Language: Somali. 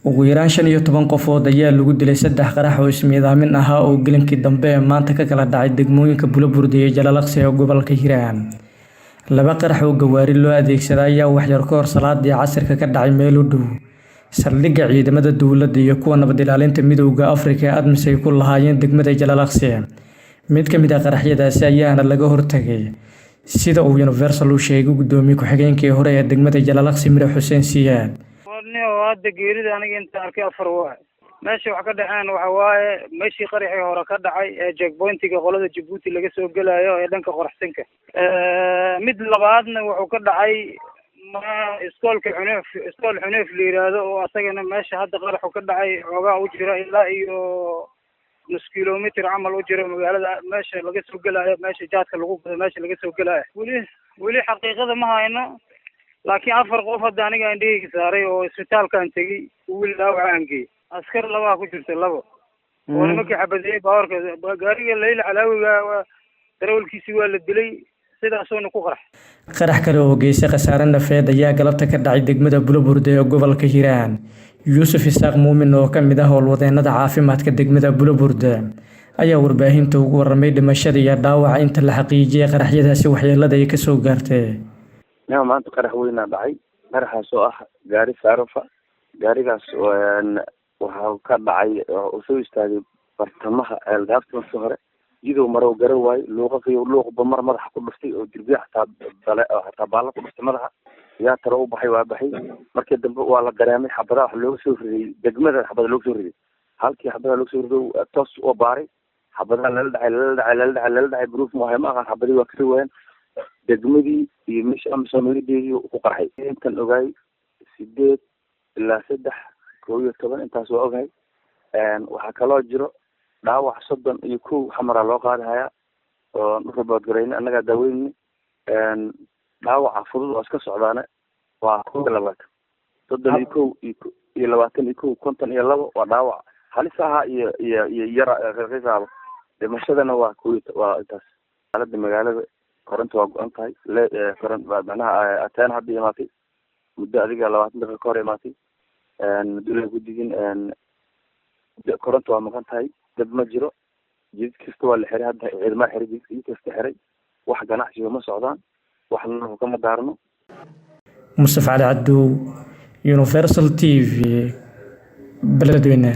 ugu yaraan 15 qofood ayaa lagu dilay 3 qarax oo ismiidaamin ah oo gelinkii dambe maanta ka kala dhacay degmooyinka Bulaburde iyo Jalalaqsi ee gobolka Hiiraan. Laba qarax oo gawaari loo adeegsaday ayaa wax yar ka hor salaadii casirka ka dhacay meel u dhow saldhigga ciidamada dawladda iyo kuwa nabad ilaalinta midowga Afrika ee ADMIS ay ku lahaayeen degmada Jalalaqsi. Mid ka mid ah qaraxyadaasi ayaana laga hortagay sida uu Universal u sheegay gudoomiye ku-xigeenkii hore ee degmada Jalalaqsi Miro Xuseen Siyaad. hadda geerida aniga inta arkay afar waay meesha wax ka dhaceen waxa waaye meeshii qaraxii hore ka dhacay ee checkpointiga qolada Djibouti laga soo galayo ee dhanka qorxsanka mid labaadna wuxuu ka dhacay iskoolka Xuneef la yiraahdo oo asagana meesha hadda qaraxu ka dhacay xoogaa u jira ilaa iyo nus kiiloomitir camal u jira magaalada meesha laga soo galayo meesha jaadka lagu gado meesha laga soo galayo weli xaqiiqada ma hayno laakiin afar qof hadda aniga indhahayga saaray oo isbitaalkaan tegey wiil dhaawac aan geeyey askar labaa ku jirta labo oo nimankii xabadeeyey baawarka gaariga Leyla Calaawiga darawalkiisii waa la dilay sidaasoo ku qarax kale oo geysay khasaare nafeed ayaa galabta ka dhacay degmada Bulaburde ee gobolka Hiiraan. Yuusuf Isaaq Muumin oo ka mid ah howlwadeenada caafimaadka degmada Bulaburde ayaa warbaahinta ugu warramay dhimashada iyo dhaawaca inta la xaqiijiyay qaraxyadaasi waxyeelada ay ka soo gaartay. maanta qarax weyn dhacay qaraxaas oo ah gaari Saarafa gaarigaas waxa ka dhacay oo soo istaagay bartamaha eelgaabta soo hore jidoo marow garow waay luuqba mar madaxa ku dhuftay oo dirbiya xataa baala ku dhuftay madaxa yaa taro u baxay waa baxay markii dambe waa la dareemay xabadaha wax looga soo riday degmada xabada looga soo riday halkii xabadaha looga soo riday toos oo baaray xabadaha la dhacay proof ma aha xabadii waa ka waayeen degmadii iyo meesha amsoomaalideedii ku qarxay intan ogaay 8 ilaa 3 11 intaas waa ogaay waxa kaloo jiro dhaawac 31 xamara loo qaadayaa oo rabood gareyn anaga daaweyn dhaawac fudud oo iska socdaana waa 22 52 waa dhaawac halis ah iyo yara raqiiqaaba dhimashadana waa intaas xaaladda magaalada koronto waa go'an tahay macnaha ataan hadda imaatay muddo adiga 20 daqiiqo ka hor imaatay dawladda gudigin koronto waa maqan tahay dad ma jiro jid kasta waa la xiray hadda ciidamada xiray jid kasta xiray wax ganacsiga ma socdaan waxna kama daarno. Mustafa Ali Abdu Universal TV Beledweyne.